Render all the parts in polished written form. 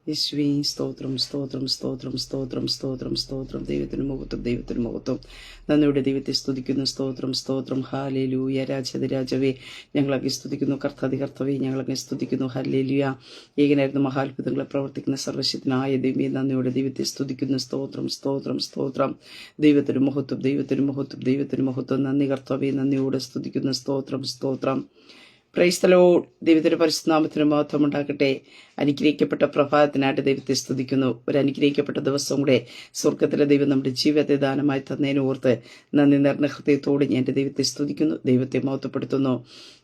യേശുവേ സ്തോത്രം സ്തോത്രം സ്തോത്രം സ്തോത്രം സ്തോത്രം സ്തോത്രം. ദൈവത്തിന് മഹത്വം. നന്ദിയുടെ ദൈവത്തെ സ്തുതിക്കുന്നു. സ്തോത്രം സ്തോത്രം. ഹല്ലേലൂയ. രാജവേ ഞങ്ങളൊക്കെ സ്തുതിക്കുന്നു. കർത്താവേ ഞങ്ങളൊക്കെ സ്തുതിക്കുന്നു. ഹല്ലേലൂയ. ഏകനായിരുന്ന മഹാത്ഭുതങ്ങളെ പ്രവർത്തിക്കുന്ന സർവശക്തനായ ദൈവമേ നന്ദിയുടെ ദൈവത്തെ സ്തുതിക്കുന്നു. സ്തോത്രം സ്തോത്രം സ്തോത്രം. ദൈവത്തിന് മഹത്വം. നന്ദി കർത്താവേ, നന്ദിയോടെ സ്തുതിക്കുന്നു. സ്തോത്രം സ്തോത്രം. Praise the Lord. ദൈവത്തിന്റെ പരിശുദ്ധനാമത്തിന് മഹത്വം ഉണ്ടാകട്ടെ. അനുഗ്രഹിക്കപ്പെട്ട പ്രഭാതത്തിനായിട്ട് ദൈവത്തെ സ്തുതിക്കുന്നു. ഒരു അനുഗ്രഹിക്കപ്പെട്ട ദിവസം കൂടെ സ്വർഗത്തിലെ ദൈവം നമ്മുടെ ജീവിതത്തെ ദാനമായി തന്നതിന് ഓർത്ത് നന്ദി നിറഞ്ഞ ഹൃദയത്തോട് ഞാൻ എൻ്റെ ദൈവത്തെ സ്തുതിക്കുന്നു, ദൈവത്തെ മഹത്വപ്പെടുത്തുന്നു.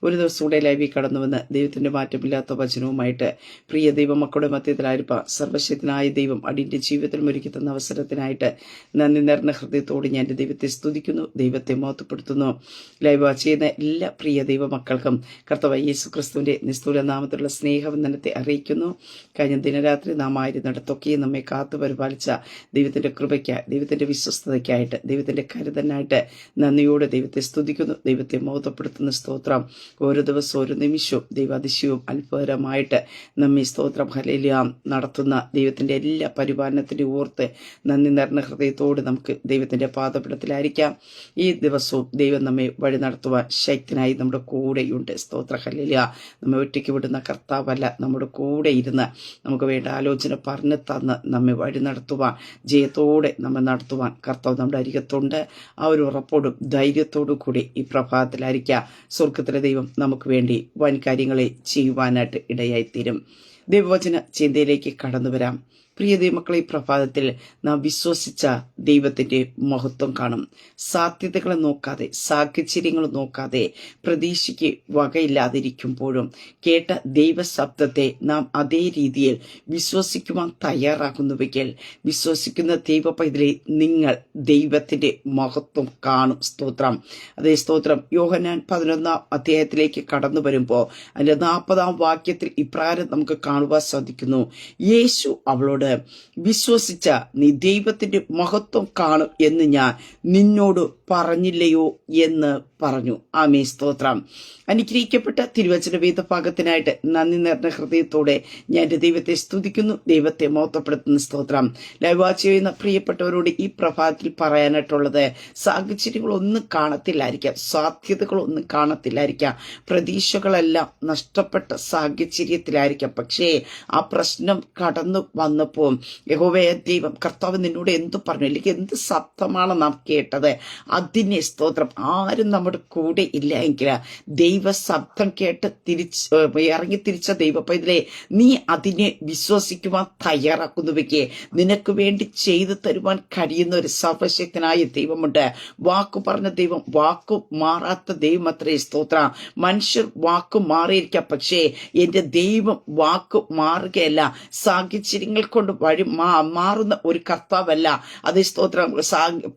ഒരു ദിവസം കൂടെ ലൈവിൽ കടന്നുവന്ന് ദൈവത്തിന്റെ മാറ്റമില്ലാത്ത വചനവുമായിട്ട് പ്രിയ ദൈവമക്കളുടെ മധ്യത്തിലായിരിക്കാം സർവശക്തനായ ദൈവം അടിയന്റെ ജീവിതത്തിൽ ഒരുക്കി തന്ന അവസരത്തിനായിട്ട് നന്ദി നിറഞ്ഞ ഹൃദയത്തോട് ഞാൻ എൻ്റെ ദൈവത്തെ സ്തുതിക്കുന്നു, ദൈവത്തെ മഹത്വപ്പെടുത്തുന്നു. ലൈവ് വാച്ച് ചെയ്യുന്ന എല്ലാ പ്രിയ ദൈവമക്കൾക്കും കർത്താവായ യേശു ക്രിസ്തുവിന്റെ നിസ്തുല നാമത്തിലുള്ള സ്നേഹവന്ദനത്തെ അറിയിക്കുന്നു. കഴിഞ്ഞ ദിനരാത്രി നാം ആയിരുന്നിടത്തൊക്കെ നമ്മെ കാത്തു പരിപാലിച്ച ദൈവത്തിന്റെ കൃപയ്ക്കായി, ദൈവത്തിന്റെ വിശ്വസ്തതയ്ക്കായിട്ട്, ദൈവത്തിന്റെ കരുതനായിട്ട് നന്ദിയോടെ ദൈവത്തെ സ്തുതിക്കുന്നു, ദൈവത്തെ മഹത്വപ്പെടുത്തുന്ന. സ്തോത്രം. ഓരോ ദിവസവും ഓരോ നിമിഷവും ദൈവാതിശയവും അത്ഭുതകരമായിട്ട് നമ്മെ സ്തോത്രം ഹല്ലേലൂയ നടത്തുന്ന ദൈവത്തിന്റെ എല്ലാ പരിപാലനത്തിന്റെ ഓർത്ത് നന്ദി നിറഞ്ഞ ഹൃദയത്തോട് നമുക്ക് ദൈവത്തിന്റെ പാദപീഠത്തിലായിരിക്കാം. ഈ ദിവസവും ദൈവം നമ്മെ വഴി നടത്തുവാൻ ശക്തനായി നമ്മുടെ കൂടെയുണ്ട്. സ്തോത്ര ഹല്ലേലൂയ. നമ്മെ ഒറ്റയ്ക്ക് വിടുന്ന കർത്താവല്ല, നമ്മുടെ കൂടെ ഇരുന്ന് നമുക്ക് വേണ്ട ആലോചന പറഞ്ഞു തന്ന് നമ്മെ വഴി നടത്തുവാൻ, ജയത്തോടെ നമ്മെ നടത്തുവാൻ കർത്താവ് നമ്മുടെ അരികത്തുണ്ട്. ആ ഒരു ഉറപ്പോടും ധൈര്യത്തോടു കൂടി ഈ പ്രഭാതത്തിലായിരിക്കാം സ്വർഗത്തിലെ ദൈവം നമുക്ക് വേണ്ടി വൻ കാര്യങ്ങളെ ചെയ്യുവാനായിട്ട് ഇടയായിത്തീരും. ദൈവവചന ചിന്തയിലേക്ക് കടന്നു വരാം. പ്രിയ ദൈവമക്കളെ, ഈ പ്രഭാതത്തിൽ നാം വിശ്വസിച്ച ദൈവത്തിന്റെ മഹത്വം കാണും. സാധ്യതകളെ നോക്കാതെ, സാഹചര്യങ്ങൾ നോക്കാതെ, പ്രതീക്ഷയ്ക്ക് വകയില്ലാതിരിക്കുമ്പോഴും കേട്ട ദൈവശബ്ദത്തെ നാം അതേ രീതിയിൽ വിശ്വസിക്കുവാൻ തയ്യാറാകുന്നുവെങ്കിൽ വിശ്വസിക്കുന്ന ദൈവ പൈതലെ നിങ്ങൾ ദൈവത്തിന്റെ മഹത്വം കാണും. സ്തോത്രം. അതേ സ്തോത്രം. യോഹന്നാൻ 11 അധ്യായത്തിലേക്ക് കടന്നു വരുമ്പോൾ അതിന്റെ 40 വാക്യത്തിൽ ഇപ്രകാരം നമുക്ക് കാണുവാൻ സാധിക്കുന്നു. യേശു അവളോട്, വിശ്വസിച്ച നീ ദൈവത്തിന്റെ മഹത്വം കാണും എന്ന് ഞാൻ നിന്നോട് പറഞ്ഞില്ലയോ എന്ന് പറഞ്ഞു. ആമേൻ. സ്തോത്രം. അനുഗ്രഹിക്കപ്പെട്ട തിരുവചന വേദഭാഗത്തിനായിട്ട് നന്ദി നിറഞ്ഞ ഹൃദയത്തോടെ ഞാൻ എൻ്റെ ദൈവത്തെ സ്തുതിക്കുന്നു, ദൈവത്തെ മഹത്വപ്പെടുത്തുന്ന. സ്തോത്രം. ലൈവ് വാച്ച് ചെയ്യുന്ന പ്രിയപ്പെട്ടവരോട് ഈ പ്രഭാതത്തിൽ പറയാനായിട്ടുള്ളത്, സാഹചര്യങ്ങളൊന്നും കാണത്തില്ലായിരിക്കാം, സാധ്യതകളൊന്നും കാണത്തില്ലായിരിക്കാം, പ്രതീക്ഷകളെല്ലാം നഷ്ടപ്പെട്ട സാഹചര്യത്തിലായിരിക്കാം. പക്ഷേ ആ പ്രശ്നം കടന്നു വന്നപ്പോൾ യഹോവയായ ദൈവം കർത്താവ് നിന്നോട് എന്തു പറഞ്ഞു, അല്ലെങ്കിൽ എന്ത് ശബ്ദമാണ് നാം കേട്ടത്, അതിനെ സ്തോത്രം ആരും നമ്മുടെ കൂടെ ഇല്ല എങ്കിൽ ദൈവ ശബ്ദം കേട്ട് ഇറങ്ങി തിരിച്ച ദൈവ പൈതലേ, നീ അതിനെ വിശ്വസിക്കുവാൻ തയ്യാറാക്കുന്നുവെങ്കിൽ നിനക്ക് വേണ്ടി ചെയ്തു തരുവാൻ കഴിയുന്ന ഒരു സർവശക്തനായ ദൈവമുണ്ട്. വാക്കു പറഞ്ഞ ദൈവം വാക്കു മാറാത്ത ദൈവം അത്രേ. സ്തോത്ര. മനുഷ്യർ വാക്കു മാറിയിരിക്കാം, പക്ഷേ എന്റെ ദൈവം വാക്കു മാറുകയല്ല. സാഹചര്യങ്ങൾ കൊണ്ട് വഴി മാറുന്ന ഒരു കർത്താവല്ല. അതേ സ്തോത്രം.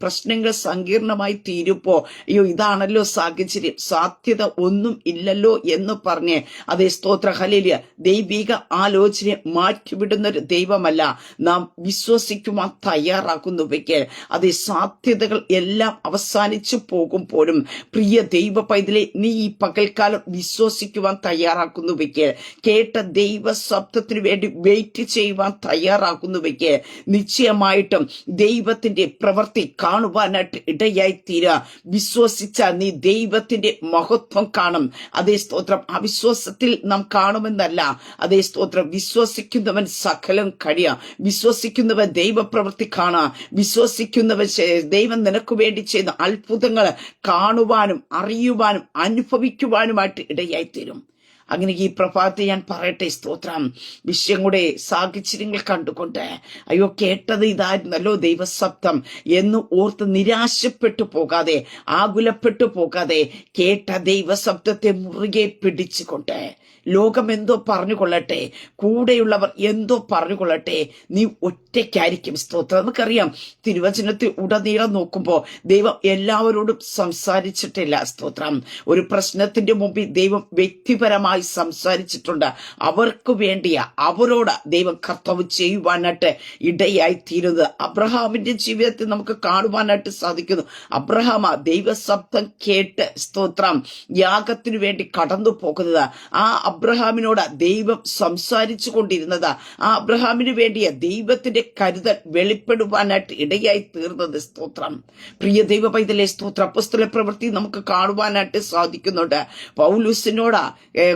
പ്രശ്നങ്ങൾ സങ്കീർണമായി തീരുമ്പോ അയ്യോ ഇതാണല്ലോ സാഹചര്യം, സാധ്യത ഒന്നും ഇല്ലല്ലോ എന്ന് പറഞ്ഞ് അതേ സ്തോത്ര ഹല്ലേലൂയ ദൈവിക ആലോചനയെ മാറ്റിവിടുന്ന ഒരു ദൈവമല്ല. നാം വിശ്വസിക്കുവാൻ തയ്യാറാക്കുന്നുവെങ്കിൽ അതേ സാധ്യതകൾ എല്ലാം അവസാനിച്ചു പോകുമ്പോഴും പ്രിയ ദൈവ പൈതലെ നീ ഈ പകൽക്കാലം വിശ്വസിക്കുവാൻ തയ്യാറാക്കുന്നുവെങ്കിൽ, കേട്ട ദൈവ ശബ്ദത്തിന് വേണ്ടി വെയിറ്റ് ചെയ്യുവാൻ തയ്യാറാക്കുന്നുവെങ്കിൽ നിശ്ചയമായിട്ടും ദൈവത്തിന്റെ പ്രവൃത്തി കാണുവാനായിട്ട് ഇടയായി തീരുക. വിശ്വസിച്ച നീ ദൈവത്തിന്റെ മഹത്വം കാണും. അതേ സ്തോത്രം. അവിശ്വാസത്തിൽ നാം കാണുമെന്നല്ല, അതേ സ്തോത്രം. വിശ്വസിക്കുന്നവൻ സകലം കഴിയാം, വിശ്വസിക്കുന്നവൻ ദൈവപ്രവൃത്തി കാണാം, വിശ്വസിക്കുന്നവൻ ദൈവം നിനക്ക് വേണ്ടി ചെയ്യുന്ന അത്ഭുതങ്ങൾ കാണുവാനും അറിയുവാനും അനുഭവിക്കുവാനുമായിട്ട് ഇടയായിത്തീരും. അങ്ങനെ ഈ പ്രഭാതത്തെ ഞാൻ പറയട്ടെ. സ്തോത്രം. വിഷയം കൂടെ സാഹചര്യങ്ങൾ കണ്ടുകൊണ്ട് അയ്യോ കേട്ടത് ഇതായിരുന്നല്ലോ ദൈവശബ്ദം എന്ന് ഓർത്ത് നിരാശപ്പെട്ടു പോകാതെ, ആകുലപ്പെട്ടു പോകാതെ, കേട്ട ദൈവശബ്ദത്തെ മുറുകെ പിടിച്ചുകൊണ്ട് ലോകം എന്തോ പറഞ്ഞുകൊള്ളട്ടെ, കൂടെയുള്ളവർ എന്തോ പറഞ്ഞുകൊള്ളട്ടെ, നീ ഒറ്റയ്ക്കായിരിക്കും. സ്തോത്രം. നമുക്കറിയാം തിരുവചനത്തിൽ ഉടനീളം നോക്കുമ്പോൾ ദൈവം എല്ലാവരോടും സംസാരിച്ചിട്ടില്ല. സ്തോത്രം. ഒരു പ്രശ്നത്തിന്റെ മുമ്പിൽ ദൈവം വ്യക്തിപരമായി സംസാരിച്ചിട്ടുണ്ട്. അവർക്ക് വേണ്ടിയ അവരോട് ദൈവം കർത്താവ് ചെയ്യുവാനായിട്ട് ഇടയായി തീരുന്നത് അബ്രഹാമിന്റെ ജീവിതത്തിൽ നമുക്ക് കാണുവാനായിട്ട് സാധിക്കുന്നു. അബ്രഹാം ദൈവശബ്ദം കേട്ട് സ്തോത്രം യാഗത്തിനു വേണ്ടി കടന്നു പോകുന്നത്. ആ അബ്രഹാമിനോട് ദൈവം സംസാരിച്ചു കൊണ്ടിരുന്നത്. ആ അബ്രഹാമിന് വേണ്ടിയ ദൈവത്തിന്റെ കരുതൽ വെളിപ്പെടുവാനായിട്ട് ഇടയായി തീർന്നത്. സ്തോത്രം. പ്രിയ ദൈവ പൈതലേ, സ്തോത്രം. അപ്പോസ്തല പ്രവൃത്തി നമുക്ക് കാണുവാനായിട്ട് സാധിക്കുന്നുണ്ട്. പൗലൂസിനോട്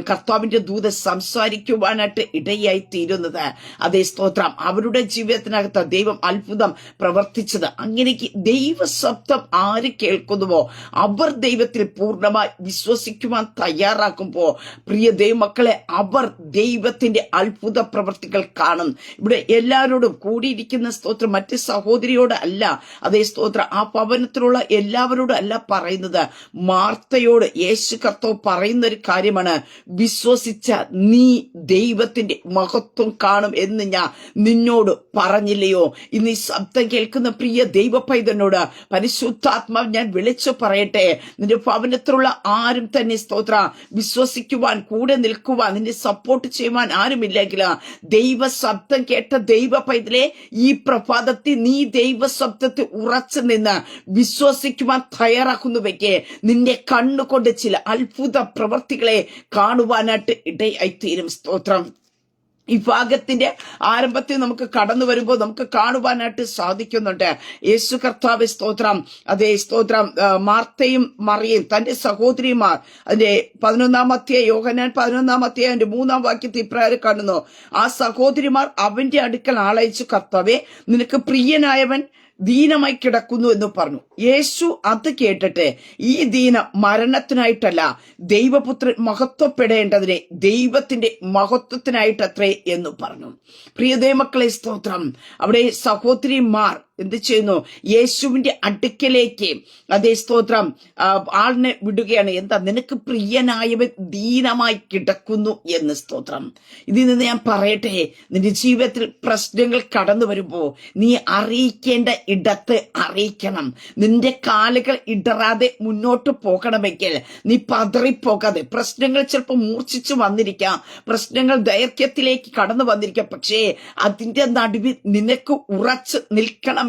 കർത്താവിന്റെ ദൂത് സംസാരിക്കുവാനായിട്ട് ഇടയായി തീരുന്നത്. അതേ സ്തോത്രം. അവരുടെ ജീവിതത്തിനകത്ത് ദൈവം അത്ഭുതം പ്രവർത്തിച്ചത്. അങ്ങനെ ദൈവശബ്ദം ആര് കേൾക്കുന്നുവോ അവർ ദൈവത്തിൽ പൂർണ്ണമായി വിശ്വസിക്കുവാൻ തയ്യാറാക്കുമ്പോ പ്രിയ ദൈവമക്കളെ, അവർ ദൈവത്തിന്റെ അത്ഭുത പ്രവർത്തികൾ കാണും. ഇവിടെ എല്ലാവരോടും കൂടിയിരിക്കുന്ന സ്തോത്രം മറ്റ് സഹോദരിയോട് അല്ല. അതേ സ്തോത്രം. ആ ഭവനത്തിലുള്ള എല്ലാവരോടും അല്ല പറയുന്നത്, മാർത്തയോട് യേശു കർത്താവ് പറയുന്ന ഒരു കാര്യമാണ്, വിശ്വസിച്ച നീ ദൈവത്തിന്റെ മഹത്വം കാണും എന്ന് ഞാൻ നിന്നോട് പറഞ്ഞില്ലയോ? ഇന്ന് ഈ ശബ്ദം കേൾക്കുന്ന പ്രിയ ദൈവ പൈതനോട് പരിശുദ്ധാത്മാവ് ഞാൻ വിളിച്ചു പറയട്ടെ, നിന്റെ ഭവനത്തിലുള്ള ആരും തന്നെ സ്തോത്ര വിശ്വസിക്കുവാൻ, കൂടെ നിൽക്കുവാൻ, നിന്നെ സപ്പോർട്ട് ചെയ്യുവാൻ ആരുമില്ലെങ്കിൽ ദൈവ ശബ്ദം കേട്ട ദൈവ പൈതലെ, ഈ പ്രഭാതത്തിൽ നീ ദൈവ ശബ്ദത്തിൽ ഉറച്ചു നിന്ന് വിശ്വസിക്കുവാൻ തയ്യാറാക്കുന്നുവെങ്കിൽ നിന്റെ കണ്ണുകൊണ്ട് ചില അത്ഭുത പ്രവർത്തികളെ കാണുവാനായിട്ട് ഇടയായിത്തീരും. സ്തോത്രം. ഈ ഭാഗത്തിന്റെ ആരംഭത്തിൽ നമുക്ക് കടന്നു വരുമ്പോൾ നമുക്ക് കാണുവാനായിട്ട് സാധിക്കുന്നുണ്ട്. യേശു കർത്താവ് സ്തോത്രം, അതേ സ്തോത്രം, മാർത്തയും മറിയയും തന്റെ സഹോദരിമാർ, അതിന്റെ 11 യോഹന്നാൻ 11 അതിന്റെ 3 വാക്യത്തിൽ ഇപ്രകാരം കാണുന്നു, ആ സഹോദരിമാർ അവന്റെ അടുക്കൽ ആളയച്ചു, കർത്താവേ, നിനക്ക് പ്രിയനായവൻ ദീനമായി കിടക്കുന്നു എന്ന് പറഞ്ഞു. യേശു അത് കേട്ടിട്ട്, ഈ ദീനം മരണത്തിനായിട്ടല്ല, ദൈവപുത്രൻ മഹത്വപ്പെടേണ്ടതിനെ ദൈവത്തിന്റെ മഹത്വത്തിനായിട്ടത്രേ എന്ന് പറഞ്ഞു. പ്രിയ ദൈവമക്കളെ, സ്തോത്രം. അവിടെ സഹോദരിമാർ എന്ത് ചെയ്യുന്നു? യേശുവിന്റെ അടുക്കലേക്ക്, അതേ സ്തോത്രം, ആളിനെ വിടുകയാണ്. എന്താ? നിനക്ക് പ്രിയനായവൻ ദീനമായി കിടക്കുന്നു എന്ന്. സ്തോത്രം. ഇതിൽ നിന്ന് ഞാൻ പറയട്ടെ, നിന്റെ ജീവിതത്തിൽ പ്രശ്നങ്ങൾ കടന്നു വരുമ്പോ നീ അറിയിക്കേണ്ട ഇടത്ത് അറിയിക്കണം. നിന്റെ കാലുകൾ ഇടറാതെ മുന്നോട്ട് പോകണമെങ്കിൽ നീ പതറിപ്പോകാതെ. പ്രശ്നങ്ങൾ ചിലപ്പോൾ മൂർച്ഛിച്ചു വന്നിരിക്കാം, പ്രശ്നങ്ങൾ ദൈർഘ്യത്തിലേക്ക് കടന്നു വന്നിരിക്കാം. പക്ഷേ അതിന്റെ നടുവിൽ നിനക്ക് ഉറച്ചു നിൽക്കണമെങ്കിൽ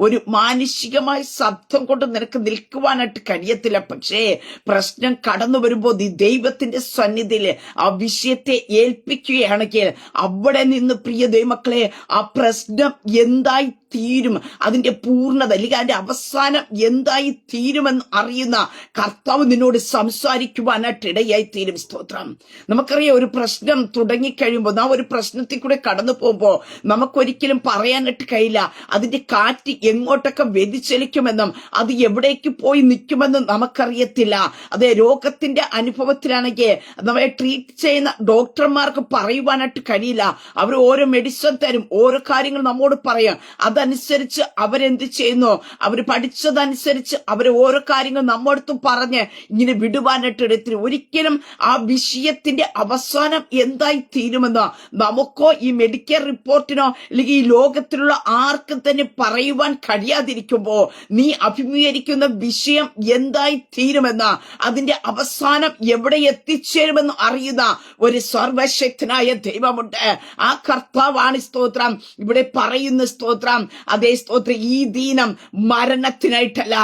ഒരു മാനുഷികമായ ശബ്ദം കൊണ്ട് നിനക്ക് നിൽക്കുവാനായിട്ട് കഴിയത്തില്ല. പക്ഷേ പ്രശ്നം കടന്നു വരുമ്പോൾ നീ ദൈവത്തിന്റെ സന്നിധിയിൽ ആ വിഷയത്തെ ഏൽപ്പിക്കുകയാണെങ്കിൽ അവിടെ നിന്ന് പ്രിയ ദൈവമക്കളെ, ആ പ്രശ്നം എന്തായി തീരും, അതിന്റെ പൂർണ്ണത അല്ലെങ്കിൽ അതിന്റെ അവസാനം എന്തായി തീരുമെന്ന് അറിയുന്ന കർത്താവ് നിന്നോട് സംസാരിക്കുവാനായിട്ട് ഇടയായി തീരും. സ്തോത്രം. നമുക്കറിയാം, ഒരു പ്രശ്നം തുടങ്ങിക്കഴിയുമ്പോൾ, നാം ഒരു പ്രശ്നത്തിൽ കൂടെ കടന്നു പോകുമ്പോൾ നമുക്കൊരിക്കലും പറയാനായിട്ട് കഴിയില്ല അതിന്റെ കാറ്റ് എങ്ങോട്ടൊക്കെ വ്യതിചലിക്കുമെന്നും അത് എവിടേക്ക് പോയി നിൽക്കുമെന്നും നമുക്കറിയത്തില്ല. അതേ രോഗത്തിന്റെ അനുഭവത്തിലാണെങ്കിൽ നമ്മെ ട്രീറ്റ് ചെയ്യുന്ന ഡോക്ടർമാർക്ക് പറയുവാനായിട്ട് കഴിയില്ല. അവർ ഓരോ മെഡിസിൻ തരും, ഓരോ കാര്യങ്ങൾ നമ്മോട് പറയാം. അതനുസരിച്ച് അവരെന്ത് ചെയ്യുന്നു? അവർ പഠിച്ചതനുസരിച്ച് അവർ ഓരോ കാര്യങ്ങൾ നമ്മോടത്തും പറഞ്ഞ് ഇങ്ങനെ വിടുവാനായിട്ട് എടുത്തില്ല. ഒരിക്കലും ആ വിഷയത്തിന്റെ അവസാനം എന്തായി തീരുമെന്നോ നമുക്കോ ഈ മെഡിക്കൽ റിപ്പോർട്ടിനോ അല്ലെങ്കിൽ ഈ ലോകത്തിലുള്ള ആർക്കും തന്നെ പറയുവാൻ കഴിയാതിരിക്കുമ്പോ നീ അഭിമുഖീകരിക്കുന്ന വിഷയം എന്തായി തീരുമെന്ന്, അതിന്റെ അവസാനം എവിടെ എത്തിച്ചേരുമെന്ന് അറിയുന്ന ഒരു സർവശക്തനായ ദൈവമുണ്ട്. ആ കർത്താവാണ് സ്തോത്രം ഇവിടെ പറയുന്ന. സ്തോത്രം. അതേ സ്തോത്രം. ഈ ദീനം മരണത്തിനായിട്ടല്ല,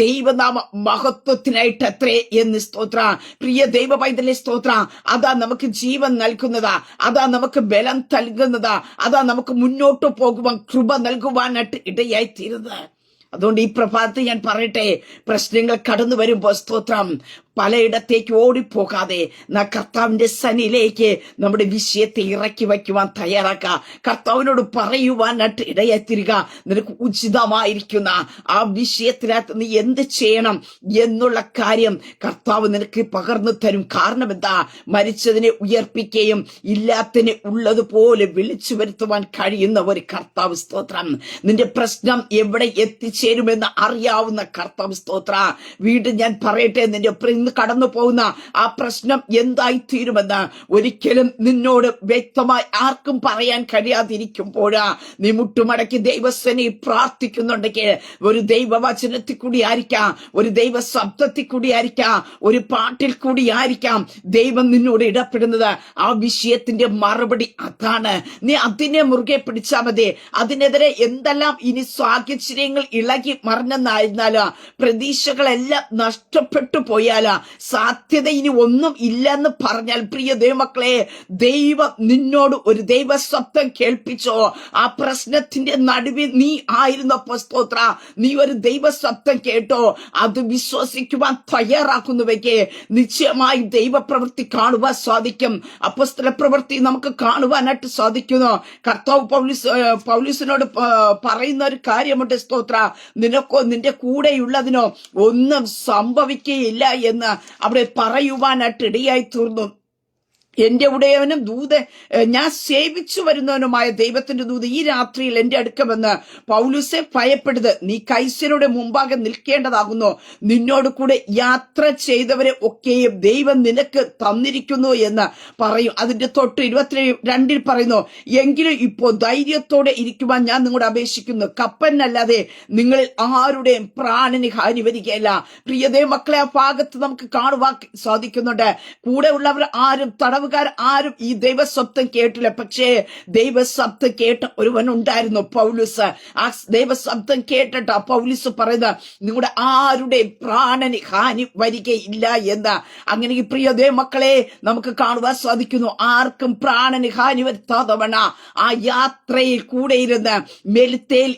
ദൈവനാമ മഹത്വത്തിനായിട്ടത്രേ എന്ന്. സ്തോത്രം. പ്രിയ ദൈവ പൈതലേ, സ്തോത്രം. അതാ നമുക്ക് ജീവൻ നൽകുന്നതാ, അതാ നമുക്ക് ബലം നൽകുന്നതാ, അതാ നമുക്ക് മുന്നോട്ട് പോകുവാൻ കൃപ നൽകുവാനായിട്ട് ഇടയായി തീരുന്നത്. അതുകൊണ്ട് ഈ പ്രഭാതത്തിൽ ഞാൻ പറയട്ടെ, പ്രശ്നങ്ങൾ കടന്നു വരുമ്പോൾ സ്തോത്രം പലയിടത്തേക്ക് ഓടിപ്പോകാതെ കർത്താവിന്റെ സന്നിധിയിലേക്ക് നമ്മുടെ വിഷയത്തെ ഇറക്കി വയ്ക്കുവാൻ തയ്യാറാക്കുക. കർത്താവിനോട് പറയുവാനായിട്ട് ഇടയാത്തിരിക. നിനക്ക് ഉചിതമായിരിക്കുന്ന ആ വിഷയത്തിനകത്ത് നീ എന്ത് ചെയ്യണം എന്നുള്ള കാര്യം കർത്താവ് നിനക്ക് പകർന്നു തരും. കാരണം എന്താ? മരിച്ചതിനെ ഉയർപ്പിക്കുകയും ഇല്ലാത്തതിനെ ഉള്ളതുപോലെ വിളിച്ചു വരുത്തുവാൻ കഴിയുന്ന ഒരു കർത്താവ്. സ്തോത്രം. നിന്റെ പ്രശ്നം എവിടെ എത്തിച്ചേരുമെന്ന് അറിയാവുന്ന കർത്താവ്. സ്തോത്ര. വീണ്ടും ഞാൻ പറയട്ടെ, നിന്റെ കടന്നു പോകുന്ന ആ പ്രശ്നം എന്തായി തീരുമെന്ന് ഒരിക്കലും നിന്നോട് വ്യക്തമായി ആർക്കും പറയാൻ കഴിയാതിരിക്കുമ്പോഴാ നീ മുട്ടുമടക്കി ദൈവസേനയെ പ്രാർത്ഥിക്കുന്നുണ്ടെങ്കിൽ, ഒരു ദൈവവചനത്തിൽ കൂടി ആയിരിക്കാം, ഒരു ദൈവ ശബ്ദത്തിൽ കൂടി ആയിരിക്കാം, ഒരു പാട്ടിൽ കൂടി ആയിരിക്കാം ദൈവം നിന്നോട് ഇടപെടുന്നത്. ആ വിഷയത്തിന്റെ മറുപടി അതാണ്. നീ അതിനെ മുറുകെ പിടിച്ചാൽ മതി. അതിനെതിരെ എന്തെല്ലാം ഇനി സാഹചര്യങ്ങൾ ഇളകി മറിഞ്ഞെന്നായിരുന്നാലോ, പ്രതീക്ഷകളെല്ലാം നഷ്ടപ്പെട്ടു പോയാലോ, സാധ്യത ഇനി ഒന്നും ഇല്ലെന്ന് പറഞ്ഞാൽ പ്രിയ ദൈവമക്കളെ, ദൈവം നിന്നോട് ഒരു ദൈവ ശബ്ദം കേൾപ്പിച്ചോ. ആ പ്രശ്നത്തിന്റെ നടുവിൽ നീ ആയിരുന്നപ്പോ സ്തോത്ര, നീ ഒരു ദൈവ ശബ്ദം കേട്ടോ, അത് വിശ്വസിക്കുവാൻ തയ്യാറാക്കുന്നുവെങ്കിൽ നിശ്ചയമായി ദൈവപ്രവൃത്തി കാണുവാൻ സാധിക്കും. അപ്പോസ്തല പ്രവൃത്തി നമുക്ക് കാണുവാനായിട്ട് സാധിക്കുന്നു. കർത്താവ് പൗലോസിനോട് പറയുന്ന ഒരു കാര്യമുണ്ട് സ്തോത്ര, നിനക്കോ നിന്റെ കൂടെയുള്ളതിനോ ഒന്നും സംഭവിക്കുകയില്ല എന്ന് അവിടെ പറയുവാനായിട്ട് ഇടയായി തീർന്നു. എന്റെ ഉടയവനും ഞാൻ സേവിച്ചു വരുന്നവനുമായ ദൈവത്തിന്റെ ദൂത് ഈ രാത്രിയിൽ എന്റെ അടുക്കമെന്ന് പൗലുസെ ഭയപ്പെടുത്, നീ കൈസരുടെ മുമ്പാകെ നിൽക്കേണ്ടതാകുന്നു. നിന്നോട് കൂടെ യാത്ര ചെയ്തവരെ ഒക്കെയും ദൈവം നിനക്ക് തന്നിരിക്കുന്നു എന്ന് പറയും. അതിന്റെ തൊട്ട് 22 പറയുന്നു, എങ്കിലും ഇപ്പോൾ ധൈര്യത്തോടെ ഇരിക്കുവാൻ ഞാൻ നിങ്ങളോട് അപേക്ഷിക്കുന്നു. കപ്പലിനല്ലാതെ നിങ്ങളിൽ ആരുടെയും പ്രാണന് ഹാനി വരികയില്ല. പ്രിയതേ മക്കളെ, ആ ഭാഗത്ത് നമുക്ക് കാണുവാൻ സാധിക്കുന്നുണ്ട്. കൂടെ ഉള്ളവർ ആരും ആരും ഈ ദൈവശബ്ദം കേട്ടില്ല. പക്ഷേ ദൈവശബ്ദം കേട്ട ഒരുവനുണ്ടായിരുന്നു, പൗലുസ്. ആ ദൈവശബ്ദം കേട്ടിട്ട് പൗലുസ് പറയുന്നത്, നിങ്ങളുടെ ആരുടെ പ്രാണന് ഹാനി വരികയില്ല എന്ന്. അങ്ങനെ ഈ പ്രിയ ദൈവമക്കളെ നമുക്ക് കാണുവാൻ സാധിക്കുന്നു. ആർക്കും പ്രാണന് ഹാനി വരുത്താതവണ ആ യാത്രയിൽ കൂടെ ഇരുന്ന് മെലിത്തേൽ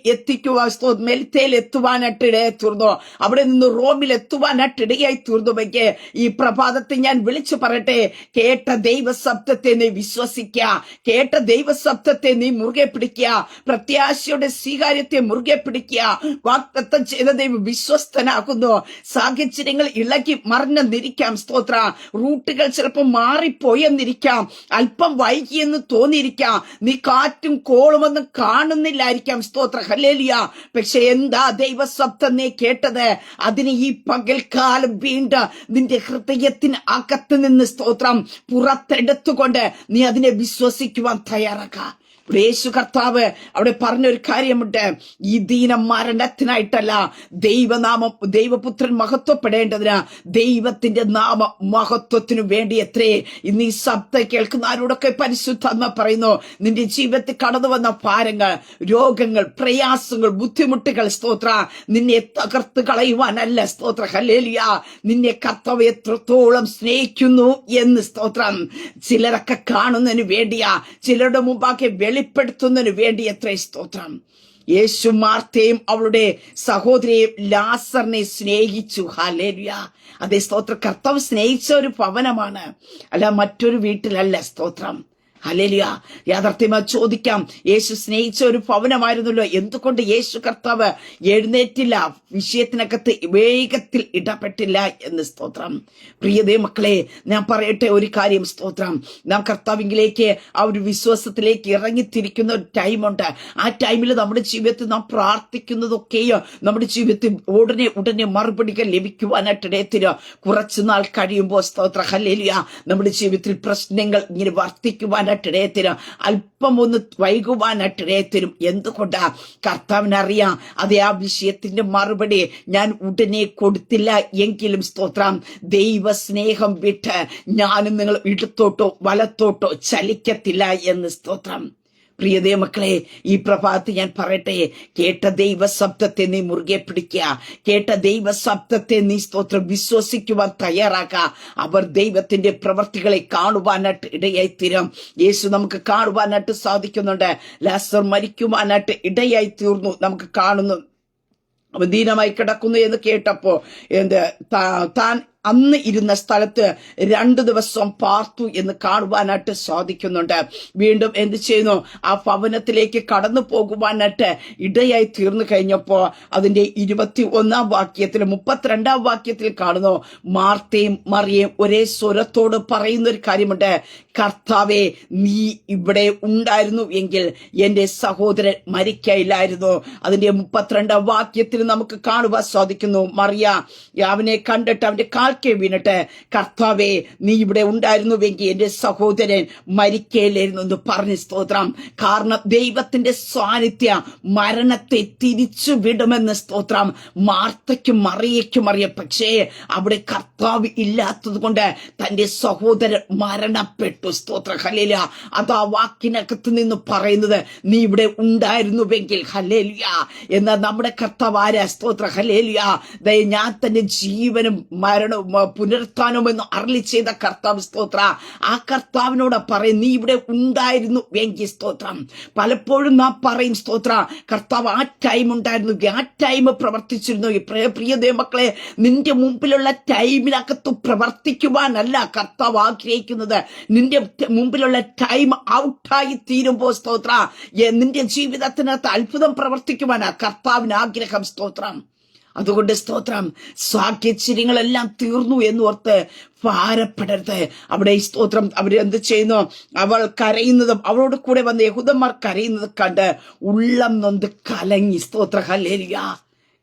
എത്തുവാനായിട്ട് ഇടയായി തീർന്നു. അവിടെ നിന്ന് റോമിൽ എത്തുവാനായിട്ട് ഇടയായി തീർന്നുവെങ്കിൽ ഈ പ്രഭാതത്തിൽ ഞാൻ വിളിച്ചു പറയട്ടെ, കേട്ട ദൈവശബ്ദത്തെ നീ വിശ്വസിക്കുക, കേട്ട ദൈവശബ്ദത്തെ നീ മുറുകെ പിടിക്കുക, പ്രത്യാശയുടെ സ്വീകാര്യത്തെ മുറുകെ പിടിക്കുക. വാഗ്ദത്തം ചെയ്ത ദൈവം വിശ്വസ്തനാകുന്നു. സാഹചര്യങ്ങൾ ഇളകി മറിഞ്ഞെന്നിരിക്കാം സ്തോത്ര, റൂട്ടുകൾ ചിലപ്പോൾ മാറിപ്പോയെന്നിരിക്കാം, അല്പം വൈകിയെന്ന് തോന്നിയിരിക്കാം, നീ കാറ്റും കോളുമൊന്നും കാണുന്നില്ലായിരിക്കാം സ്തോത്ര, ഹല്ലേലൂയ. പക്ഷെ എന്താ ദൈവശബ്ദം നീ കേട്ടത്? അതിന് ഈ പകൽക്കാലം വീണ്ടും നിന്റെ ഹൃദയത്തിന് അകത്ത് നിന്ന് സ്തോത്രം പുറത്തെടുത്തുകൊണ്ട് നീ അതിനെ വിശ്വസിക്കുവാൻ തയ്യാറാക്കാം. യേശു കർത്താവ് അവിടെ പറഞ്ഞൊരു കാര്യമുണ്ട്, ഈ ദീനം മരണത്തിനായിട്ടല്ല, ദൈവപുത്രൻ മഹത്വപ്പെടേണ്ടതിന്, ദൈവത്തിന്റെ നാമ മഹത്വത്തിനു വേണ്ടി എത്രേ. ഇന്ന് ഈ ശബ്ദം കേൾക്കുന്ന ആരോടൊക്കെ പരിശുദ്ധാത്മ പറയുന്നു, നിന്റെ ജീവിതത്തിൽ കടന്നു വന്ന ഭാരങ്ങൾ, രോഗങ്ങൾ, പ്രയാസങ്ങൾ, ബുദ്ധിമുട്ടുകൾ സ്തോത്ര നിന്നെ തകർത്ത് കളയുവാനല്ല സ്തോത്ര, ഹല്ലേലൂയ. നിന്നെ കർത്താവ് എത്രത്തോളം സ്നേഹിക്കുന്നു എന്ന് സ്തോത്രം ചിലരൊക്കെ കാണുന്നതിന് വേണ്ടിയാ, ചിലരുടെ മുമ്പാകെ വെളിപ്പെടുത്തുന്നതിന് വേണ്ടി എത്ര സ്തോത്രം. യേശു മാർത്തയും അവളുടെ സഹോദരിയെയും ലാസറിനെ സ്നേഹിച്ചു. ഹല്ലേലൂയ. അതേ സ്തോത്ര, കർത്താവ് സ്നേഹിച്ച ഒരു ഭവനമാണ്, അല്ല മറ്റൊരു വീട്ടിലല്ല സ്തോത്രം. ഹല്ലേലൂയ. യാഥാർത്ഥ്യമായി ചോദിക്കാം, യേശു സ്നേഹിച്ച ഒരു ഭവനമായിരുന്നല്ലോ, എന്തുകൊണ്ട് യേശു കർത്താവ് എഴുന്നേറ്റില്ല, വിഷയത്തിനകത്ത് വേഗത്തിൽ ഇടപെട്ടില്ല എന്ന് സ്തോത്രം. പ്രിയതേ മക്കളെ, ഞാൻ പറയട്ടെ ഒരു കാര്യം സ്തോത്രം, നാം കർത്താവിലേക്ക് ആ ഒരു വിശ്വാസത്തിലേക്ക് ഇറങ്ങിത്തിരിക്കുന്ന ഒരു ടൈമുണ്ട്. ആ ടൈമിൽ നമ്മുടെ ജീവിതത്തിൽ നാം പ്രാർത്ഥിക്കുന്നതൊക്കെയോ നമ്മുടെ ജീവിതത്തിൽ ഉടനെ മറുപടികൾ ലഭിക്കുവാനായിട്ട് ഇടയത്തില്ല. കുറച്ചു നാൾ കഴിയുമ്പോൾ സ്തോത്ര, ഹല്ലേലൂയ, നമ്മുടെ ജീവിതത്തിൽ പ്രശ്നങ്ങൾ ഇങ്ങനെ വർദ്ധിക്കുവാൻ ഇടയത്തിനും, അല്പം ഒന്ന് വൈകുവാനായിട്ടിടയത്തിനും. എന്തുകൊണ്ടാ? കർത്താവിനറിയാം, അതേ ആ വിഷയത്തിന്റെ മറുപടി ഞാൻ ഉടനെ കൊടുത്തില്ല എങ്കിലും സ്തോത്രം ദൈവ സ്നേഹം വിട്ട് ഞാനും നിങ്ങൾ ഇടത്തോട്ടോ വലത്തോട്ടോ ചലിക്കത്തില്ല എന്ന് സ്തോത്രം. പ്രിയതേ മക്കളെ, ഈ പ്രഭാതത്തിൽ ഞാൻ പറയട്ടെ, കേട്ട ദൈവശബ്ദത്തെ നീ മുറുകെ പിടിക്കുക, കേട്ട ദൈവശബ്ദത്തെ നീ സ്തോത്രം വിശ്വസിക്കുവാൻ തയ്യാറാക്കുക. അവർ ദൈവത്തിന്റെ പ്രവർത്തികളെ കാണുവാനായിട്ട് ഇടയായി തീരും. യേശു നമുക്ക് കാണുവാനായിട്ട് സാധിക്കുന്നുണ്ട്. ലാസർ മരിക്കുവാനായിട്ട് ഇടയായി തീർന്നു, നമുക്ക് കാണുന്നു. അവൻ ദീനമായി കിടക്കുന്നു എന്ന് കേട്ടപ്പോ താൻ അന്ന് ഇരുന്ന സ്ഥലത്ത് 2 ദിവസം പാർത്തു എന്ന് കാണുവാനായിട്ട് സാധിക്കുന്നുണ്ട്. വീണ്ടും എന്ത് ചെയ്യുന്നു? ആ ഭവനത്തിലേക്ക് കടന്നു പോകുവാനായിട്ട് ഇടയായി തീർന്നു കഴിഞ്ഞപ്പോ അതിന്റെ 21 വാക്യത്തിൽ 32 വാക്യത്തിൽ കാണുന്നു, മാർത്തയും മറിയയും ഒരേ സ്വരത്തോട് പറയുന്ന ഒരു കാര്യമുണ്ട്, കർത്താവേ, നീ ഇവിടെ ഉണ്ടായിരുന്നു എങ്കിൽ എന്റെ സഹോദരൻ മരിക്കയില്ലായിരുന്നു. അതിന്റെ 32 വാക്യത്തിൽ നമുക്ക് കാണുവാൻ സാധിക്കുന്നു, മറിയ അവനെ കണ്ടിട്ട് അവന്റെ കാൽക്കേ വീണിട്ട്, കർത്താവേ, നീ ഇവിടെ ഉണ്ടായിരുന്നുവെങ്കിൽ എന്റെ സഹോദരൻ മരിക്കയില്ലായിരുന്നു എന്ന് പറഞ്ഞ് സ്തോത്രം. കാരണം ദൈവത്തിന്റെ സാന്നിധ്യം മരണത്തെ തിരിച്ചു വിടുമെന്ന് സ്തോത്രം മാർത്തയ്ക്കും മറിയയ്ക്കും അറിയാം. പക്ഷേ അവിടെ കർത്താവ് ഇല്ലാത്തത് കൊണ്ട് തന്റെ സഹോദരൻ മരണപ്പെട്ടു. സ്തോത്ര, ഹല്ലേലൂയ. അത് ആ വാക്കിനകത്ത് നിന്ന് പറയുന്നത്, നീ ഇവിടെ ഉണ്ടായിരുന്നുവെങ്കിൽ, ഹല്ലേലൂയ. എന്നാൽ നമ്മുടെ കർത്താവ് ആരാ? സ്തോത്ര, ഹല്ലേലൂയ. ഞാൻ തന്നെ ജീവനും മരണവും പുനരുത്ഥാനമെന്ന് അരുളി ചെയ്ത കർത്താവ് സ്തോത്ര. ആ കർത്താവിനോട് പറയും, നീ ഇവിടെ ഉണ്ടായിരുന്നു എങ്കിൽ സ്തോത്രം. പലപ്പോഴും നാം പറയും സ്തോത്ര, കർത്താവ് ആ ടൈം ഉണ്ടായിരുന്നു, ആ ടൈം പ്രവർത്തിച്ചിരുന്നു. പ്രിയ ദൈവമക്കളെ, നിന്റെ മുമ്പിലുള്ള ടൈമിനകത്ത് പ്രവർത്തിക്കുവാനല്ല കർത്താവ് ആഗ്രഹിക്കുന്നത്. നിന്റെ മുമ്പിലുള്ള ടൈം ഔട്ടായി തീരുമ്പോൾ സ്തോത്ര, നിന്റെ ജീവിതത്തിനകത്ത് അത്ഭുതം പ്രവർത്തിക്കുവാനാ കർത്താവിന് ആഗ്രഹം സ്തോത്രം. അതുകൊണ്ട് സ്തോത്രം, സാഹചര്യങ്ങളെല്ലാം തീർന്നു എന്നോർത്ത് ഭാരപ്പെടരുത്. അവിടെ സ്തോത്രം അവരെന്ത് ചെയ്യുന്നു? അവൾ കരയുന്നതും അവളോട് കൂടെ വന്ന യഹൂദന്മാർ കരയുന്നത് കണ്ട് ഉള്ളം നൊന്ത് കലങ്ങി. സ്തോത്ര, ഹല്ലേലൂയ.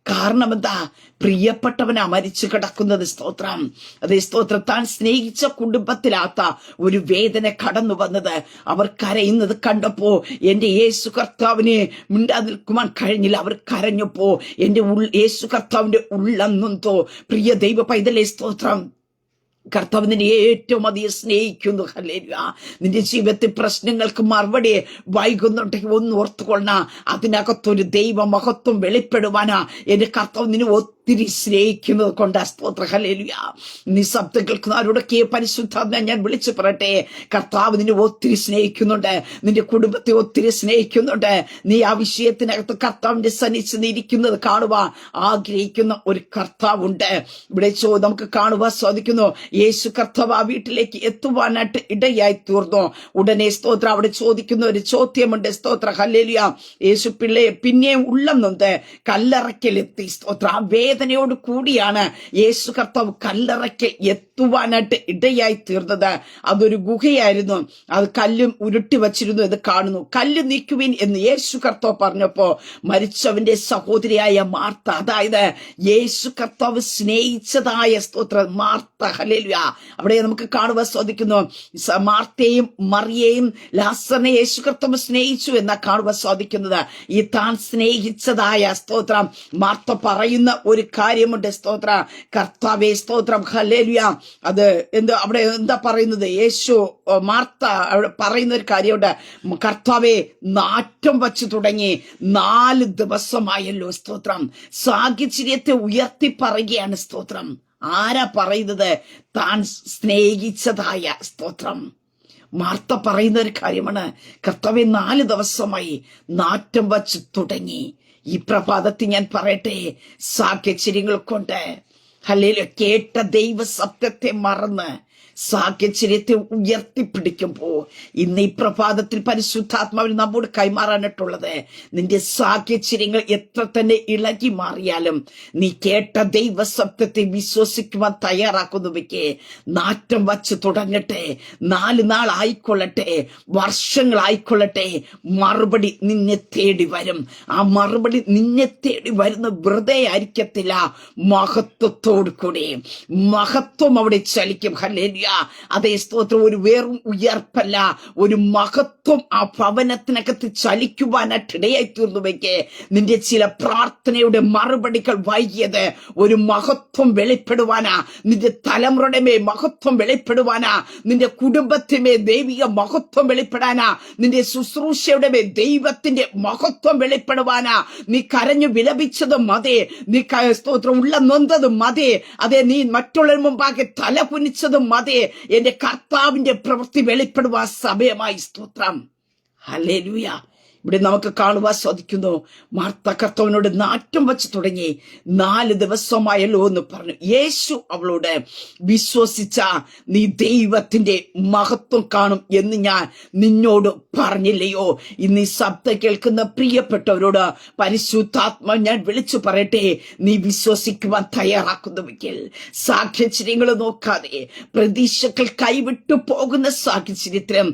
കാരണം എന്താ? പ്രിയപ്പെട്ടവനാ മരിച്ചു കിടക്കുന്നത് സ്തോത്രം. അതേ സ്തോത്രം, താൻ സ്നേഹിച്ച കുടുംബത്തിലാത്ത ഒരു വേദന കടന്നു വന്നത് അവർ കരയുന്നത് കണ്ടപ്പോ എന്റെ യേശു കർത്താവിനെ മിണ്ടാതെ നിൽക്കുവാൻ കഴിഞ്ഞില്ല. അവർ കരഞ്ഞപ്പോ എന്റെ യേശു കർത്താവിന്റെ ഉള്ളം നൊന്തോ. പ്രിയ ദൈവ പൈതലേ സ്തോത്രം, കർത്താവ് നിന്നെ ഏറ്റവും അധികം സ്നേഹിക്കുന്നു. ഹല്ലേലൂയ. നിന്റെ ജീവിതത്തിൽ പ്രശ്നങ്ങൾക്ക് മറുപടി വൈകുന്നുണ്ടെങ്കിൽ ഒന്ന് ഓർത്തുകൊള്ളണം, അതിനകത്തൊരു ദൈവ മഹത്വം വെളിപ്പെടുവാനാ എന്റെ കർത്താവ് നിന്നെ ഒത്തിരി സ്നേഹിക്കുന്നത് കൊണ്ട്. സ്തോത്ര, ഹല്ലേലൂയ. നിശബ്ദം കേൾക്കുന്നവരോടൊക്കെ പരിശുദ്ധാത്മ ഞാൻ വിളിച്ചു പറയട്ടെ, കർത്താവ് നിന്നെ ഒത്തിരി സ്നേഹിക്കുന്നുണ്ട്, നിന്റെ കുടുംബത്തെ ഒത്തിരി സ്നേഹിക്കുന്നുണ്ട്. നീ ആ വിഷയത്തിനകത്ത് കർത്താവിന്റെ സന്നിധിയിൽ ഇരിക്കുന്നത് കാണുവാൻ ആഗ്രഹിക്കുന്ന ഒരു കർത്താവുണ്ട്. ഇവിടെ നമുക്ക് കാണുവാൻ സാധിക്കുന്നു. യേശു കർത്താവ് ആ വീട്ടിലേക്ക് എത്തുവാനായിട്ട് ഇടയായി തീർന്നു. ഉടനെ സ്തോത്ര അവിടെ ചോദിക്കുന്ന ഒരു ചോദ്യമുണ്ട്. സ്തോത്ര, ഹല്ലേലൂയ. യേശു പിന്നെയും ഉള്ളം നൊന്ത് കല്ലറയ്ക്കലെത്തി. സ്തോത്ര, ആ വേദനയോട് കൂടിയാണ് യേശു കർത്താവ് കല്ലറയ്ക്ക് എത്തുവാനായിട്ട് ഇടയായി തീർന്നത്. അതൊരു ഗുഹയായിരുന്നു, അത് കല്ലും ഉരുട്ടി വച്ചിരുന്നു എന്ന് കാണുന്നു. കല്ല് നീക്കുവിൻ എന്ന് യേശു കർത്താവ് പറഞ്ഞപ്പോ മരിച്ചവന്റെ സഹോദരിയായ മാർത്ത, അതായത് യേശു കർത്താവ് സ്നേഹിച്ചതായ സ്തോത്ര മാർത്ത, ഹല്ലേലൂയ, അവിടെ നമുക്ക് കാണുവാൻ സാധിക്കുന്നു. മാർത്തയും മറിയയും ലാസറിനെ യേശു കർത്താവ് സ്നേഹിച്ചു എന്നാ കാണുവാൻ സാധിക്കുന്നത്. ഈ താൻ സ്നേഹിച്ചതായ സ്തോത്രം മാർത്ത പറയുന്ന ഒരു കാര്യമുണ്ട്. സ്തോത്ര, കർത്താവേ സ്തോത്രം, ഹല്ലേലൂയ. അത് അവിടെ എന്താ പറയുന്നത്? മാർത്ത അവിടെ പറയുന്ന ഒരു കാര്യമുണ്ട്. കർത്താവേ, നാറ്റം വച്ചു തുടങ്ങി 4 ദിവസമായല്ലോ. സ്തോത്രം, സാഹചര്യത്തെ ഉയർത്തി പറയുകയാണ്. സ്തോത്രം, ആരാ പറയുന്നത്? താൻ സ്നേഹിച്ചതായ സ്തോത്രം മാർത്ത പറയുന്ന ഒരു കാര്യമാണ്. കർത്താവേ, 4 ദിവസമായി നാറ്റം വച്ച് തുടങ്ങി. ഈ പ്രഭാതത്തിൽ ഞാൻ പറയട്ടെ, സാഹചര്യങ്ങൾ കൊണ്ട് ഹല്ലേലൂയ കേട്ട ദൈവ സത്യത്തെ മറന്ന് സാഹചര്യത്തെ ഉയർത്തിപ്പിടിക്കുമ്പോ ഇന്ന് ഈ പ്രഭാതത്തിൽ പരിശുദ്ധാത്മാവിൽ നമ്മോട് കൈമാറാനിട്ടുള്ളത്, നിന്റെ സാഹചര്യങ്ങൾ എത്ര തന്നെ ഇളകി മാറിയാലും നീ കേട്ട ദൈവ സത്യത്തെ വിശ്വസിക്കുവാൻ തയ്യാറാക്കുന്നുവെക്ക്. നാറ്റം വച്ച് തുടങ്ങട്ടെ, 4 നാൾ ആയിക്കൊള്ളട്ടെ, വർഷങ്ങളായിക്കൊള്ളട്ടെ, മറുപടി നിന്നെ തേടി വരും. ആ മറുപടി നിന്നെ തേടി വരുന്ന വെറുതെ ആയിരിക്കത്തില്ല, മഹത്വത്തോടു കൂടി. മഹത്വം അവിടെ ചലിക്കും. ഹല്ലേലൂയ. അതേ സ്തോത്രം, ഒരു വേറും ഉയർപ്പല്ല, ഒരു മഹത്വം ആ ഭവനത്തിനകത്ത് ചലിക്കുവാനായിട്ടിടയായി തീർന്നുവെക്ക്. നിന്റെ ചില പ്രാർത്ഥനയുടെ മറുപടികൾ വൈകിയത് ഒരു മഹത്വം വെളിപ്പെടുവാനാ, നിന്റെ തലമുറയുടെ മേ മഹത്വം വെളിപ്പെടുവാനാ, നിന്റെ കുടുംബത്തിന്മേ ദൈവിക മഹത്വം വെളിപ്പെടാനാ, നിന്റെ ശുശ്രൂഷയുടെ മേ ദൈവത്തിന്റെ മഹത്വം വെളിപ്പെടുവാനാ. നീ കരഞ്ഞു വിലപിച്ചതും മതി, നീ സ്തോത്രം ഉള്ള നൊന്തതും മതി, അതെ നീ മറ്റുള്ളവർ മുമ്പാകെ തല കുനിച്ചതും മതി. എന്റെ കർത്താവിന്റെ പ്രവൃത്തി വെളിപ്പെടുവാൻ സമയമായി. സ്തോത്രം, ഹല്ലേലൂയ. ഇവിടെ നമുക്ക് കാണുവാൻ സാധിക്കുന്നു, മാർത്ത കർത്താവിനോട് നാറ്റം വച്ച് തുടങ്ങി 4 ദിവസമായല്ലോ എന്ന് പറഞ്ഞു. യേശു അവളോട്, വിശ്വസിച്ച നീ ദൈവത്തിന്റെ മഹത്വം കാണും എന്ന് ഞാൻ നിന്നോട് പറഞ്ഞില്ലയോ? ഇന്ന് ഈ ശബ്ദം കേൾക്കുന്ന പ്രിയപ്പെട്ടവരോട് പരിശുദ്ധാത്മ ഞാൻ വിളിച്ചു പറയട്ടെ, നീ വിശ്വസിക്കുവാൻ തയ്യാറാക്കുന്നുവെങ്കിൽ, സാഹചര്യങ്ങൾ നോക്കാതെ പ്രതീക്ഷകൾ കൈവിട്ടു പോകുന്ന സാഹചര്യത്തിലും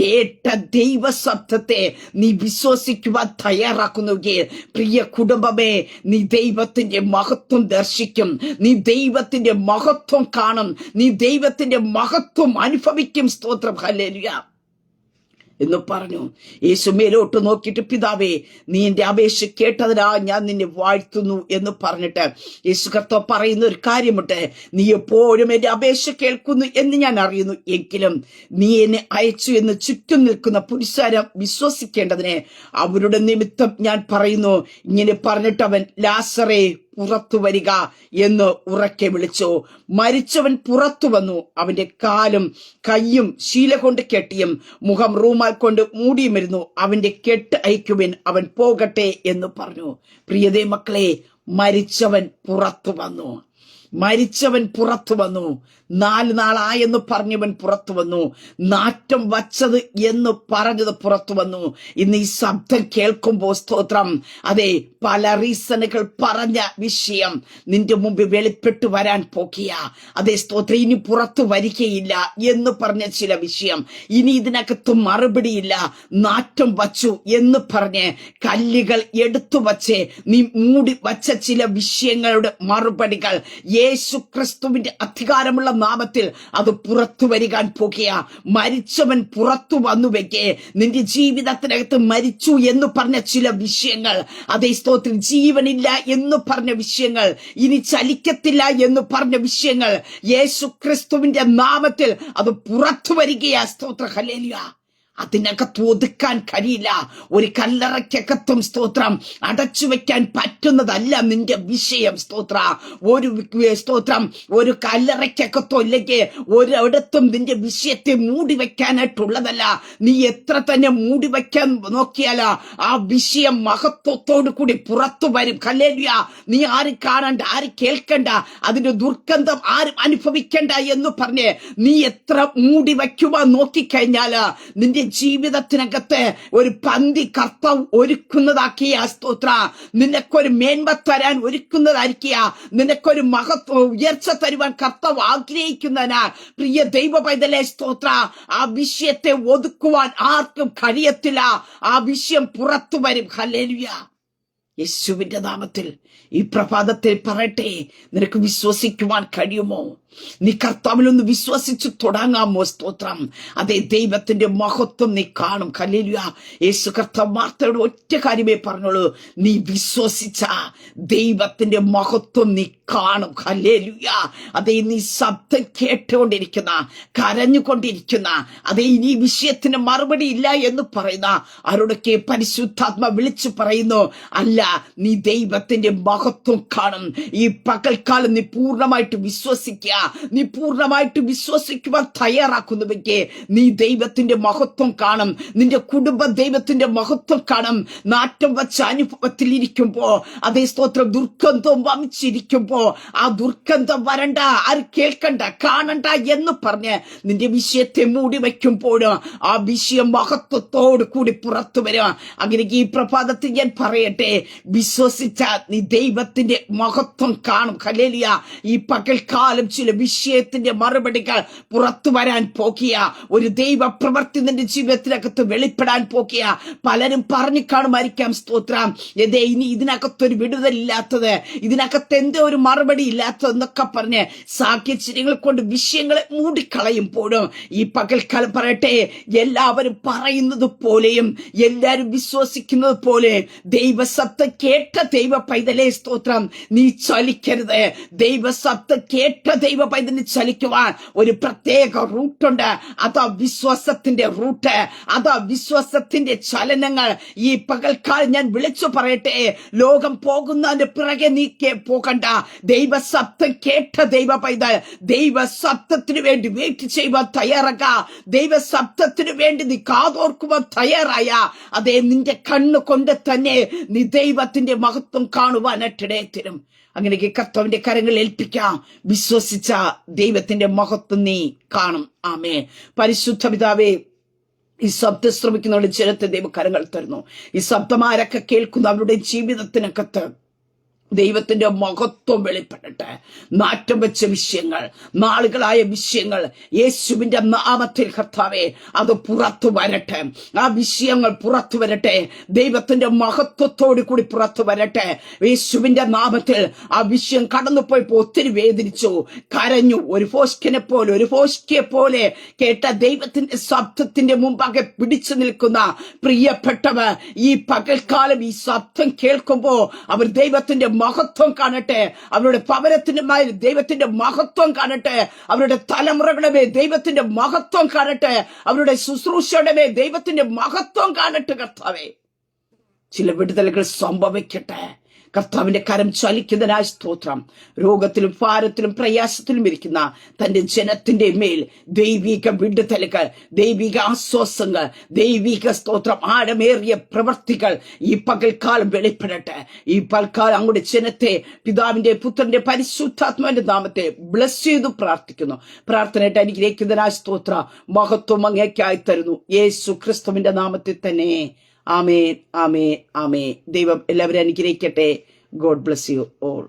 കേട്ട ദൈവ ശബ്ദത്തെ നീ വിശ്വസിക്കുവാൻ തയ്യാറാക്കുന്നുവെങ്കിൽ, പ്രിയ കുടുംബമേ, നീ ദൈവത്തിന്റെ മഹത്വം ദർശിക്കും, നീ ദൈവത്തിന്റെ മഹത്വം കാണും, നീ ദൈവത്തിന്റെ മഹത്വം അനുഭവിക്കും. സ്തോത്രം, ഹല്ലേലൂയ എന്ന് പറഞ്ഞു. യേശു മേലോട്ട് നോക്കിയിട്ട്, പിതാവേ, നീ എന്റെ അപേക്ഷ കേട്ടതിനാ ഞാൻ നിന്നെ വാഴ്ത്തുന്നു എന്ന് പറഞ്ഞിട്ട് യേശു കർത്താവ് പറയുന്ന ഒരു കാര്യമുണ്ട്. നീ എപ്പോഴും എന്റെ അപേക്ഷ കേൾക്കുന്നു എന്ന് ഞാൻ അറിയുന്നു, എങ്കിലും നീ എന്നെ അയച്ചു എന്ന് ചുറ്റും നിൽക്കുന്ന പുരുഷാരം വിശ്വസിക്കേണ്ടതിന് അവരുടെ നിമിത്തം ഞാൻ പറയുന്നു. ഇങ്ങനെ പറഞ്ഞിട്ട് അവൻ, ലാസറേ പുറത്തു വരിക എന്ന് ഉറക്കെ വിളിച്ചു. മരിച്ചവൻ പുറത്തു വന്നു. അവന്റെ കാലും കയ്യും ശീല കൊണ്ട് കെട്ടിയും മുഖം റൂമാൽ കൊണ്ട് മൂടിയുമിരുന്നു. അവന്റെ കെട്ട് അയക്കുവിൻ, അവൻ പോകട്ടെ എന്ന് പറഞ്ഞു. പ്രിയതേ മക്കളെ, മരിച്ചവൻ പുറത്തു വന്നു. മരിച്ചവൻ പുറത്തു വന്നു. 4 നാളായെന്ന് പറഞ്ഞവൻ പുറത്തു വന്നു. നാറ്റം വച്ചത് എന്ന് പറഞ്ഞത് പുറത്തു വന്നു. ഇന്ന് ഈ ശബ്ദം കേൾക്കുമ്പോൾ സ്തോത്രം, അതെ, പല റീസണുകൾ പറഞ്ഞ വിഷയം നിന്റെ മുമ്പിൽ വെളിപ്പെട്ടു വരാൻ പോകിയ, അതേ സ്തോത്രം, ഇനി പുറത്തു വരികയില്ല എന്ന് പറഞ്ഞ ചില വിഷയം, ഇനി ഇതിനകത്ത് മറുപടിയില്ല, നാറ്റം വച്ചു എന്ന് പറഞ്ഞ് കല്ലുകൾ എടുത്തു വച്ച് നീ മൂടി വച്ച ചില വിഷയങ്ങളുടെ മറുപടികൾ യേശു ക്രിസ്തുവിന്റെ അധികാരമുള്ള നാമത്തിൽ അത് പുറത്തു വരികാൻ പോകുക. മരിച്ചവൻ പുറത്തു വന്നു വെക്കേ. നിന്റെ ജീവിതത്തിനകത്ത് മരിച്ചു എന്ന് പറഞ്ഞ ചില വിഷയങ്ങൾ, അതേ സ്തോത്രം, ജീവനില്ല എന്ന് പറഞ്ഞ വിഷയങ്ങൾ, ഇനി ചലിക്കത്തില്ല എന്ന് പറഞ്ഞ വിഷയങ്ങൾ, യേശു ക്രിസ്തുവിന്റെ നാമത്തിൽ അത് പുറത്തു വരികയാ. സ്തോത്രം, ഹല്ലേലൂയ. അതിനകത്ത് ഒതുക്കാൻ കഴിയില്ല. ഒരു കല്ലറയ്ക്കകത്തും സ്തോത്രം അടച്ചു വെക്കാൻ പറ്റുന്നതല്ല നിന്റെ വിഷയം. സ്തോത്രം, ഒരു കല്ലറയ്ക്കകത്തോ ഇല്ലെങ്കിൽ ഒരിടത്തും നിന്റെ വിഷയത്തെ മൂടി വെക്കാനായിട്ടുള്ളതല്ല. നീ എത്ര തന്നെ മൂടി വെക്കാൻ നോക്കിയാലോ ആ വിഷയം മഹത്വത്തോടു കൂടി പുറത്തു വരും. ഹല്ലേലൂയ. നീ ആരും കാണണ്ട, ആരും കേൾക്കണ്ട, അതിന്റെ ദുർഗന്ധം ആരും അനുഭവിക്കണ്ട എന്ന് പറഞ്ഞ് നീ എത്ര മൂടി വയ്ക്കുവാൻ നോക്കിക്കഴിഞ്ഞാല് നിന്റെ ജീവിതത്തിനകത്ത് ഒരു പന്തി കർത്താവ് ഒരുക്കുന്നതാക്കിയ. സ്തോത്ര, നിനക്കൊരു മേന്മ തരാൻ ഒരുക്കുന്നതായിരിക്കുക. നിനക്കൊരു മഹത്വ ഉയർച്ച തരുവാൻ കർത്താവ് ആഗ്രഹിക്കുന്നതിനാൽ പ്രിയ ദൈവ പൈതലേ, സ്തോത്ര, ആ വിഷയത്തെ ഒതുക്കുവാൻ ആർക്കും കഴിയത്തില്ല. ആ വിഷയം പുറത്തു വരും. ഹല്ലേലൂയ. യേശുവിന്റെ നാമത്തിൽ ഈ പ്രഭാതത്തിൽ പറയട്ടെ, നിനക്ക് വിശ്വസിക്കുവാൻ കഴിയുമോ? നീ കർത്താവിലൊന്ന് വിശ്വസിച്ചു തുടങ്ങാമോ? സ്തോത്രം, അതേ, ദൈവത്തിന്റെ മഹത്വം നീ കാണും. ഹല്ലേലൂയ. യേശു കർത്താവ് മാർത്തയോട് ഒറ്റ കാര്യമേ പറഞ്ഞോളൂ, നീ വിശ്വസിച്ച ദൈവത്തിന്റെ മഹത്വം നീ കാണും. ഹല്ലേലൂയ. അതേ, നീ ശബ്ദം കേട്ടുകൊണ്ടിരിക്കുന്ന, കരഞ്ഞുകൊണ്ടിരിക്കുന്ന, അതേ, ഇനി വിഷയത്തിന് മറുപടി ഇല്ല എന്ന് പറയുന്ന ആരോടൊക്കെ പരിശുദ്ധാത്മ വിളിച്ചു പറയുന്നു, അല്ല, നീ ദൈവത്തിന്റെ മഹത്വം കാണും. ഈ പകൽക്കാലം നീ പൂർണ്ണമായിട്ട് വിശ്വസിക്കുക. നീ പൂർണ്ണമായിട്ട് വിശ്വസിക്കുവാൻ തയ്യാറാക്കുന്നുവെങ്കിൽ നീ ദൈവത്തിന്റെ മഹത്വം കാണും. നിന്റെ കുടുംബ ദൈവത്തിന്റെ മഹത്വം കാണും. നാറ്റം വച്ച അനുഭവത്തിൽ ഇരിക്കുമ്പോ, അതേ സ്തോത്രം, ദുർഗന്ധം വമിച്ചിരിക്കുമ്പോ ആ ദുർഗന്ധം വരണ്ട, ആര് കേൾക്കണ്ട, കാണണ്ട എന്ന് പറഞ്ഞ് നിന്റെ വിഷയത്തെ മൂടി വയ്ക്കുമ്പോഴും ആ വിഷയം മഹത്വത്തോടു കൂടി പുറത്തു വരും. അങ്ങനെ ഈ പ്രഭാതത്തിൽ ഞാൻ പറയട്ടെ, വിശ്വസിച്ച നീ ദൈവത്തിന്റെ മഹത്വം കാണും. ഹല്ലേലൂയ. ഈ പകൽക്കാലം ചില വിഷയത്തിന്റെ മറുപടികൾ പുറത്തു വരാൻ പോകിയ, ഒരു ദൈവ പ്രവൃത്തി നിന്റെ ജീവിതത്തിനകത്ത് വെളിപ്പെടാൻ പോകിയ. പലരും പറഞ്ഞു കാണുമായിരിക്കാം, സ്തോത്രം, എന്തേ ഇനി ഇതിനകത്തൊരു വിടുതലില്ലാത്തത്, ഇതിനകത്ത് എന്തോ ഒരു മറുപടി ഇല്ലാത്തതെന്നൊക്കെ പറഞ്ഞ് സാഹചര്യങ്ങൾ കൊണ്ട് വിഷയങ്ങളെ മൂടിക്കളയുമ്പോഴും ഈ പകൽക്കാലം പറയട്ടെ, എല്ലാവരും പറയുന്നത് പോലെയും എല്ലാരും വിശ്വസിക്കുന്നത് പോലെ ദൈവശബ്ദം കേട്ട ദൈവ പൈതലേ, സ്തോത്രം, നീ ചലിക്കരുത്. ദൈവശബ്ദം കേട്ട ദൈവ പൈതലിന് ചലിക്കുവാൻ ഒരു പ്രത്യേക റൂട്ടുണ്ട്. അതാ വിശ്വാസത്തിന്റെ റൂട്ട്, അതാ വിശ്വാസത്തിന്റെ ചലനങ്ങൾ. ഈ പകൽക്കാലം ഞാൻ വിളിച്ചു പറയട്ടെ, ലോകം പോകുന്നതിന്റെ പിറകെ നീ പോകണ്ട. ദൈവശബ്ദം കേട്ട ദൈവ പൈതൽ ദൈവശബ്ദത്തിന് വേണ്ടി വെയിറ്റ് ചെയ്യുവാൻ തയ്യാറാക്ക. ദൈവശബ്ദത്തിന് വേണ്ടി നീ കാതോർക്കുവാൻ തയ്യാറായ, അതേ, നിന്റെ കണ്ണുകൊണ്ട് തന്നെ നീ ദൈവത്തിന്റെ മഹത്വം കാണുവാനായിട്ടിടയെ തരും. അങ്ങനെ കർത്താവിന്റെ കരങ്ങൾ ഏൽപ്പിക്കാം. വിശ്വസിച്ച ദൈവത്തിന്റെ മഹത്വം നീ കാണും. ആമേൻ. പരിശുദ്ധ പിതാവേ, ഈ ശബ്ദം ശ്രമിക്കുന്നവരുടെ ജനത്തെ ദൈവകരങ്ങൾ തരുന്നു. ഈ ശബ്ദമാരൊക്കെ കേൾക്കുന്ന അവരുടെ ജീവിതത്തിനകത്ത് ദൈവത്തിന്റെ മഹത്വം വെളിപ്പെടട്ടെ. നാറ്റം വെച്ച വിഷയങ്ങൾ, നാളുകളായ വിഷയങ്ങൾ യേശുവിന്റെ നാമത്തിൽ കർത്താവേ അത് പുറത്തു വരട്ടെ. ആ വിഷയങ്ങൾ പുറത്തു വരട്ടെ. ദൈവത്തിന്റെ മഹത്വത്തോടു കൂടി പുറത്തു വരട്ടെ. യേശുവിന്റെ നാമത്തിൽ ആ വിഷയം കടന്നുപോയപ്പോ ഒത്തിരി വേദനിച്ചു, കരഞ്ഞു. ഒരു ഫോഷ്കിനെ പോലെ, ഒരു ഫോഷ്കിയെ പോലെ കേട്ട ദൈവത്തിന്റെ ശബ്ദത്തിന്റെ മുമ്പാകെ പിടിച്ചു നിൽക്കുന്ന പ്രിയപ്പെട്ടവർ, ഈ പകൽക്കാലം ഈ ശബ്ദം കേൾക്കുമ്പോ അവർ ദൈവത്തിന്റെ മഹത്വം കാണട്ടെ. അവരുടെ പവനത്തിന്റെ മേൽ ദൈവത്തിന്റെ മഹത്വം കാണട്ടെ. അവരുടെ തലമുറകളുടെ മേൽ ദൈവത്തിന്റെ മഹത്വം കാണട്ടെ. അവരുടെ ശുശ്രൂഷയുടെ മേൽ ദൈവത്തിന്റെ മഹത്വം കാണട്ടെ. കർത്താവേ, ചില വിടുതലുകൾ സംഭവിക്കട്ടെ. കർത്താവിന്റെ കരം ചലിക്കുന്നതിനായ സ്തോത്രം. രോഗത്തിലും ഭാരത്തിലും പ്രയാസത്തിലും ഇരിക്കുന്ന തന്റെ ജനത്തിന്റെ മേൽ ദൈവിക വിടുതലുകൾ, ദൈവിക ആശ്വാസങ്ങൾ, ദൈവിക സ്തോത്രം, ആഴമേറിയ പ്രവർത്തികൾ ഈ പകൽക്കാലം വെളിപ്പെടട്ടെ. ഈ പൽക്കാലം അങ്ങോട്ട് ജനത്തെ പിതാവിന്റെ പുത്രന്റെ പരിശുദ്ധാത്മാവിന്റെ നാമത്തെ ബ്ലസ് ചെയ്തു പ്രാർത്ഥിക്കുന്നു. പ്രാർത്ഥനയായിട്ട് അനുഗ്രഹിക്കുന്നതിനായ സ്തോത്ര. മഹത്വം അങ്ങേക്കായി തരുന്നു യേശു ക്രിസ്തുവിന്റെ നാമത്തിൽ തന്നെ. ആമേൻ, ആമേൻ, ആമേൻ. ദൈവം എല്ലാവരും അനുഗ്രഹിക്കട്ടെ. God bless you all.